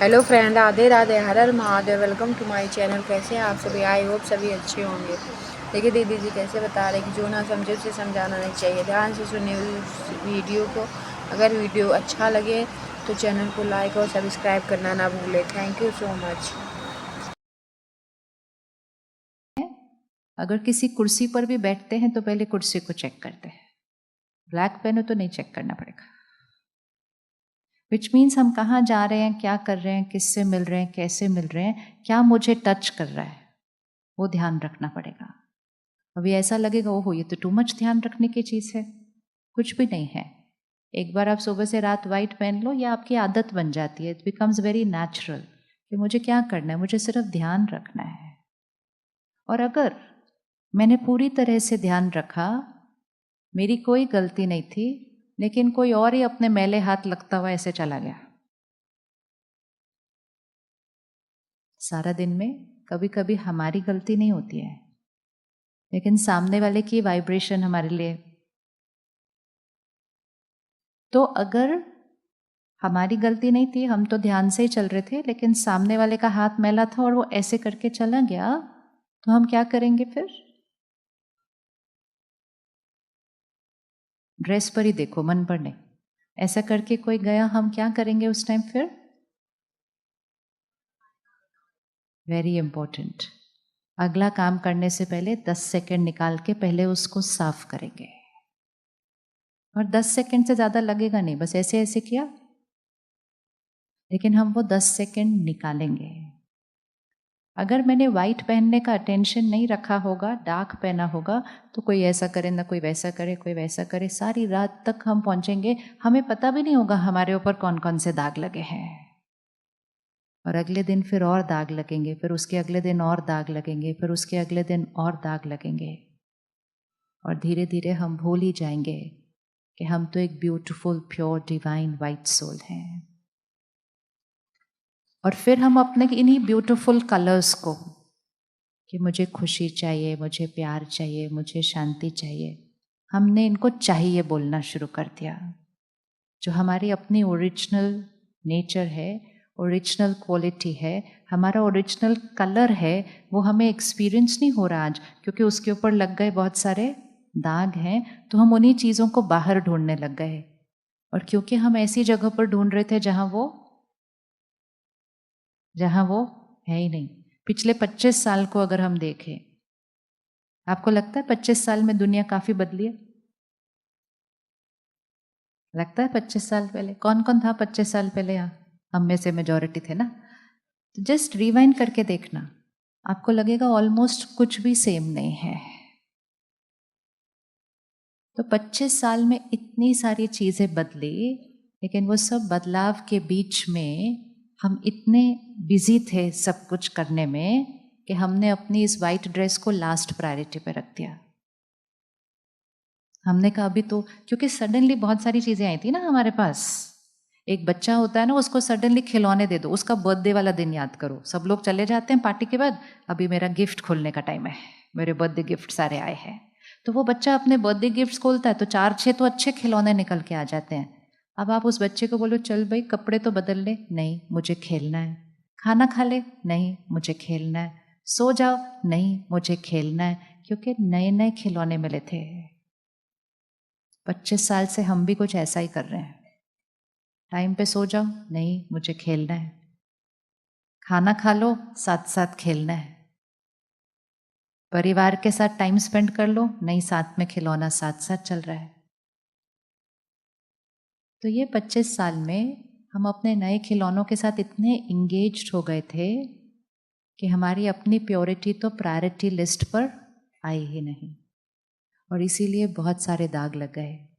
Hello friend, Radhe Radhe, Har Har Mahadev. Welcome to my channel. कैसे हैं आप सभी? आई होप सभी अच्छे होंगे। देखिए दीदी जी कैसे बता रहे हैं कि जो ना समझे उसे समझाना नहीं चाहिए। ध्यान से सुनिए इस वीडियो को। अगर वीडियो अच्छा लगे तो चैनल को लाइक और सब्सक्राइब करना ना भूलें। Thank you so much. अगर किसी कुर्सी पर भी बैठते हैं तो पहले कुर्सी को चेक करते हैं। ब्लैक पेन हो तो नहीं चेक करना पड़ेगा। विच मीन्स हम कहाँ जा रहे हैं, क्या कर रहे हैं, किससे मिल रहे हैं, कैसे मिल रहे हैं, क्या मुझे टच कर रहा है, वो ध्यान रखना पड़ेगा। अभी ऐसा लगेगा ओहो ये तो टू मच ध्यान रखने की चीज़ है। कुछ भी नहीं है। एक बार आप सुबह से रात वाइट पहन लो, या आपकी आदत बन जाती है। इट बिकम्स वेरी नेचुरल कि मुझे क्या करना है, मुझे सिर्फ ध्यान रखना है। और अगर मैंने पूरी तरह से ध्यान रखा, मेरी कोई गलती नहीं थी, लेकिन कोई और ही अपने मैले हाथ लगता हुआ ऐसे चला गया। सारा दिन में कभी कभी हमारी गलती नहीं होती है, लेकिन सामने वाले की वाइब्रेशन हमारे लिए। तो अगर हमारी गलती नहीं थी, हम तो ध्यान से ही चल रहे थे, लेकिन सामने वाले का हाथ मैला था और वो ऐसे करके चला गया, तो हम क्या करेंगे फिर? ड्रेस पर ही देखो, मन पर नहीं। ऐसा करके कोई गया, हम क्या करेंगे उस टाइम फिर? Very important. अगला काम करने से पहले 10 सेकंड निकाल के पहले उसको साफ करेंगे। और 10 सेकंड से ज़्यादा लगेगा नहीं, बस ऐसे ऐसे किया, लेकिन हम वो 10 सेकंड निकालेंगे। अगर मैंने वाइट पहनने का अटेंशन नहीं रखा होगा, डार्क पहना होगा, तो कोई ऐसा करे ना कोई वैसा करे, कोई वैसा करे, सारी रात तक हम पहुंचेंगे, हमें पता भी नहीं होगा हमारे ऊपर कौन कौन से दाग लगे हैं। और अगले दिन फिर और दाग लगेंगे, फिर उसके अगले दिन और दाग लगेंगे, फिर उसके अगले दिन और दाग लगेंगे। और धीरे धीरे हम भूल ही जाएंगे कि हम तो एक beautiful pure divine white soul हैं। और फिर हम अपने इन्हीं ब्यूटीफुल कलर्स को, कि मुझे खुशी चाहिए, मुझे प्यार चाहिए, मुझे शांति चाहिए, हमने इनको चाहिए बोलना शुरू कर दिया। जो हमारी अपनी ओरिजिनल नेचर है, ओरिजिनल क्वालिटी है, हमारा ओरिजिनल कलर है, वो हमें एक्सपीरियंस नहीं हो रहा आज, क्योंकि उसके ऊपर लग गए बहुत सारे दाग हैं, तो हम उन्हीं चीज़ों को बाहर ढूंढने लग गए। और क्योंकि हम ऐसी जगह पर ढूंढ रहे थे जहाँ वो है ही नहीं। पिछले 25 साल को अगर हम देखें, आपको लगता है 25 साल में दुनिया काफ़ी बदली है? लगता है 25 साल पहले कौन कौन था? 25 साल पहले यहाँ हम में से मेजॉरिटी थे ना। तो जस्ट रिवाइंड करके देखना, आपको लगेगा ऑलमोस्ट कुछ भी सेम नहीं है। तो 25 साल में इतनी सारी चीज़ें बदली, लेकिन वो सब बदलाव के बीच में हम इतने बिजी थे सब कुछ करने में कि हमने अपनी इस वाइट ड्रेस को लास्ट प्रायोरिटी पे रख दिया। हमने कहा अभी तो, क्योंकि सडनली बहुत सारी चीज़ें आई थी ना हमारे पास। एक बच्चा होता है ना, उसको सडनली खिलौने दे दो, उसका बर्थडे वाला दिन याद करो, सब लोग चले जाते हैं पार्टी के बाद, अभी मेरा गिफ्ट खोलने का टाइम है, मेरे बर्थडे गिफ्ट सारे आए हैं। तो वो बच्चा अपने बर्थडे गिफ्ट खोलता है तो 4-6 तो अच्छे खिलौने निकल के आ जाते हैं। अब आप उस बच्चे को बोलो चल भाई कपड़े तो बदल ले, नहीं मुझे खेलना है। खाना खा ले, नहीं मुझे खेलना है। सो जाओ, नहीं मुझे खेलना है, क्योंकि नए नए खिलौने मिले थे। 25 साल से हम भी कुछ ऐसा ही कर रहे हैं। टाइम पे सो जाओ, नहीं मुझे खेलना है। खाना खा लो, साथ साथ खेलना है। परिवार के साथ टाइम स्पेंड कर लो, नहीं साथ में खिलौना साथ साथ चल रहा है। तो ये 25 साल में हम अपने नए खिलौनों के साथ इतने इंगेज्ड हो गए थे कि हमारी अपनी प्योरिटी तो प्रायोरिटी लिस्ट पर आई ही नहीं, और इसीलिए बहुत सारे दाग लग गए।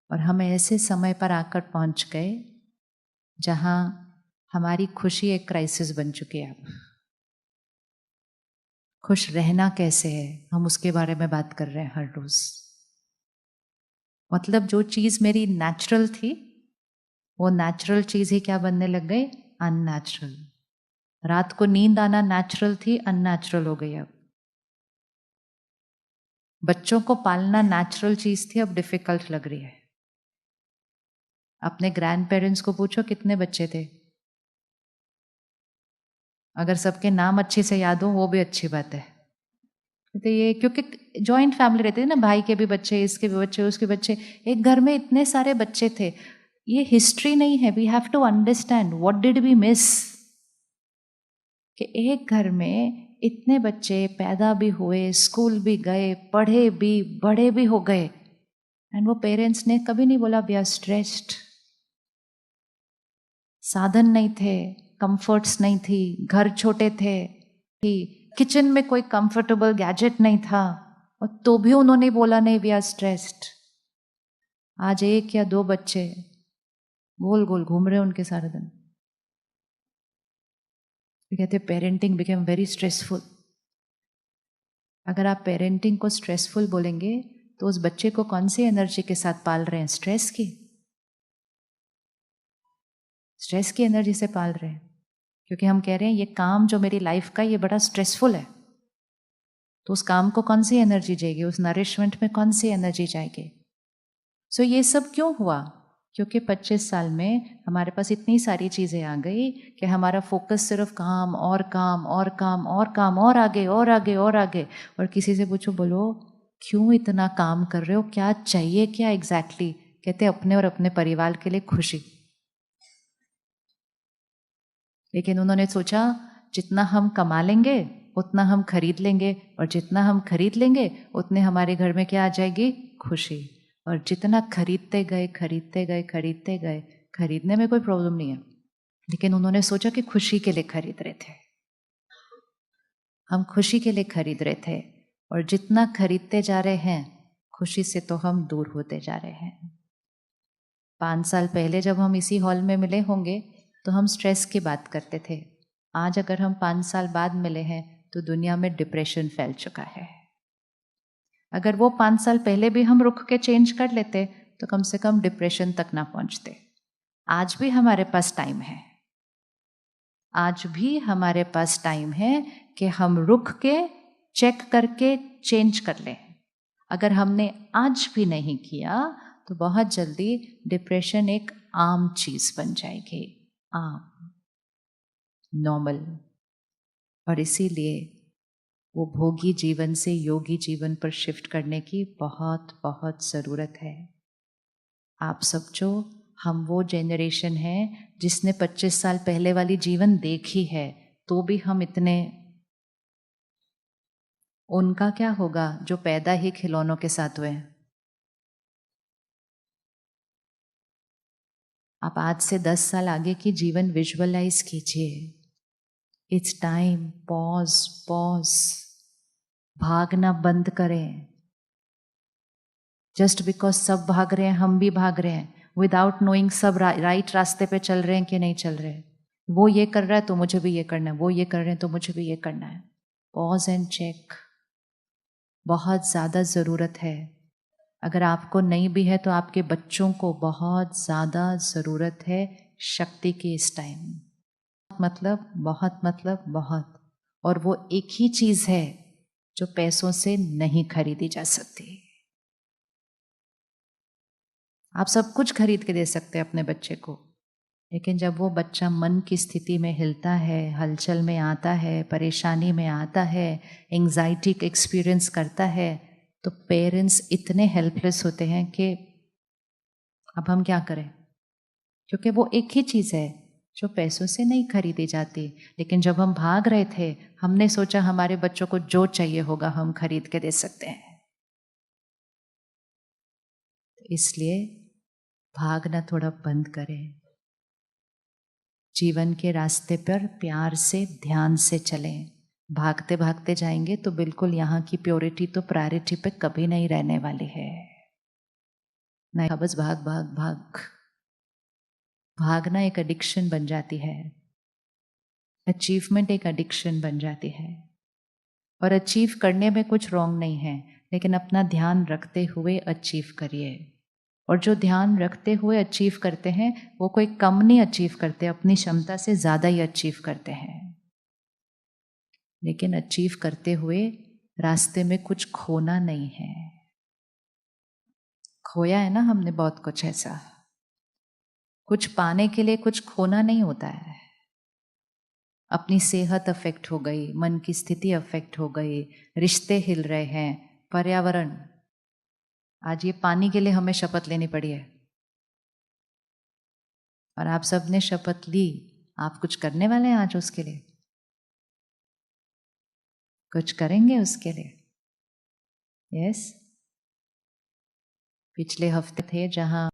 और हम ऐसे समय पर आकर पहुंच गए जहां हमारी खुशी एक क्राइसिस बन चुकी है। अब खुश रहना कैसे है, हम उसके बारे में बात कर रहे हैं हर रोज। मतलब जो चीज मेरी नेचुरल थी, वो नेचुरल चीज ही क्या बनने लग गई? अननेचुरल। रात को नींद आना नेचुरल थी, अननेचुरल हो गई अब। बच्चों को पालना नेचुरल चीज थी, अब डिफिकल्ट लग रही है। अपने ग्रैंड पेरेंट्स को पूछो कितने बच्चे थे, अगर सबके नाम अच्छे से याद हो वो भी अच्छी बात है। तो ये क्योंकि जॉइंट फैमिली रहती है ना, भाई के भी बच्चे, इसके भी बच्चे, उसके बच्चे, एक घर में इतने सारे बच्चे थे। ये हिस्ट्री नहीं है, we have to understand what did we miss, कि एक घर में इतने बच्चे पैदा भी हुए, स्कूल भी गए, पढ़े भी, बड़े भी हो गए, एंड वो पेरेंट्स ने कभी नहीं बोला वी आर स्ट्रेस्ड। साधन नहीं थे, कंफर्ट्स नहीं थी, घर छोटे थे, किचन में कोई कंफर्टेबल गैजेट नहीं था, और तो भी उन्होंने बोला नहीं वी आर स्ट्रेस्ड। आज एक या दो बच्चे गोल गोल घूम रहे उनके सारे दिन। कहते पेरेंटिंग बिकेम वेरी स्ट्रेसफुल। अगर आप पेरेंटिंग को स्ट्रेसफुल बोलेंगे तो उस बच्चे को कौन सी एनर्जी के साथ पाल रहे हैं? स्ट्रेस की, स्ट्रेस की एनर्जी से पाल रहे हैं। क्योंकि हम कह रहे हैं ये काम जो मेरी लाइफ का ये बड़ा स्ट्रेसफुल है, तो उस काम को कौन सी एनर्जी जाएगी, उस नरिशमेंट में कौन सी एनर्जी जाएगी? सो ये सब क्यों हुआ? क्योंकि 25 साल में हमारे पास इतनी सारी चीज़ें आ गई कि हमारा फोकस सिर्फ काम और काम और काम और काम, और आगे और आगे और आगे। और किसी से पूछो, बोलो क्यों इतना काम कर रहे हो, क्या चाहिए, क्या एग्जैक्टली? कहते अपने और अपने परिवार के लिए खुशी। लेकिन उन्होंने सोचा जितना हम कमा लेंगे उतना हम खरीद लेंगे, और जितना हम खरीद लेंगे उतने हमारे घर में क्या आ जाएगी? खुशी। और जितना खरीदते गए खरीदते गए खरीदते गए, खरीदने में कोई प्रॉब्लम नहीं है, लेकिन उन्होंने सोचा कि खुशी के लिए खरीद रहे थे, हम खुशी के लिए खरीद रहे थे। और जितना खरीदते जा रहे हैं खुशी से तो हम दूर होते जा रहे हैं। 5 साल पहले जब हम इसी हॉल में मिले होंगे तो हम स्ट्रेस की बात करते थे। आज अगर हम 5 साल बाद मिले हैं तो दुनिया में डिप्रेशन फैल चुका है। अगर वो 5 साल पहले भी हम रुक के चेंज कर लेते तो कम से कम डिप्रेशन तक ना पहुंचते। आज भी हमारे पास टाइम है, आज भी हमारे पास टाइम है कि हम रुक के चेक करके चेंज कर लें। अगर हमने आज भी नहीं किया तो बहुत जल्दी डिप्रेशन एक आम चीज बन जाएगी, आम, नॉर्मल। और इसीलिए वो भोगी जीवन से योगी जीवन पर शिफ्ट करने की बहुत बहुत ज़रूरत है। आप समझो, हम वो जेनरेशन है जिसने 25 साल पहले वाली जीवन देखी है, तो भी हम इतने, उनका क्या होगा जो पैदा ही खिलौनों के साथ हुए। आप आज से 10 साल आगे की जीवन विजुअलाइज कीजिए। इट्स टाइम, पॉज पॉज, भागना बंद करें। जस्ट बिकॉज सब भाग रहे हैं हम भी भाग रहे हैं, विदाउट नोइंग सब राइट रास्ते पे चल रहे हैं कि नहीं चल रहे। वो ये कर रहा है तो मुझे भी ये करना है, वो ये कर रहे हैं तो मुझे भी ये करना है। पॉज एंड चेक, बहुत ज़्यादा ज़रूरत है। अगर आपको नहीं भी है तो आपके बच्चों को बहुत ज़्यादा ज़रूरत है शक्ति की इस टाइम। मतलब बहुत। और वो एक ही चीज़ है जो पैसों से नहीं खरीदी जा सकती। आप सब कुछ खरीद के दे सकते हैं अपने बच्चे को, लेकिन जब वो बच्चा मन की स्थिति में हिलता है, हलचल में आता है, परेशानी में आता है, एंजाइटी का एक्सपीरियंस करता है, तो पेरेंट्स इतने हेल्पलेस होते हैं कि अब हम क्या करें। क्योंकि वो एक ही चीज़ है जो पैसों से नहीं खरीदी जाती। लेकिन जब हम भाग रहे थे हमने सोचा हमारे बच्चों को जो चाहिए होगा हम खरीद के दे सकते हैं। इसलिए भागना थोड़ा बंद करें, जीवन के रास्ते पर प्यार से ध्यान से चलें। भागते भागते जाएंगे तो बिल्कुल यहाँ की प्योरिटी तो प्रायोरिटी पे कभी नहीं रहने वाली है। नहीं, बस भाग भाग भाग, भागना एक एडिक्शन बन जाती है, अचीवमेंट एक एडिक्शन बन जाती है। और अचीव करने में कुछ रॉन्ग नहीं है, लेकिन अपना ध्यान रखते हुए अचीव करिए। और जो ध्यान रखते हुए अचीव करते हैं वो कोई कम नहीं अचीव करते, अपनी क्षमता से ज़्यादा ही अचीव करते हैं। लेकिन अचीव करते हुए रास्ते में कुछ खोना नहीं है। खोया है ना हमने बहुत कुछ, ऐसा कुछ पाने के लिए कुछ खोना नहीं होता है। अपनी सेहत अफेक्ट हो गई, मन की स्थिति अफेक्ट हो गई, रिश्ते हिल रहे हैं, पर्यावरण। आज ये पानी के लिए हमें शपथ लेनी पड़ी है और आप सब ने शपथ ली। आप कुछ करने वाले हैं आज उसके लिए? कुछ करेंगे उसके लिए? यस। पिछले हफ्ते थे जहां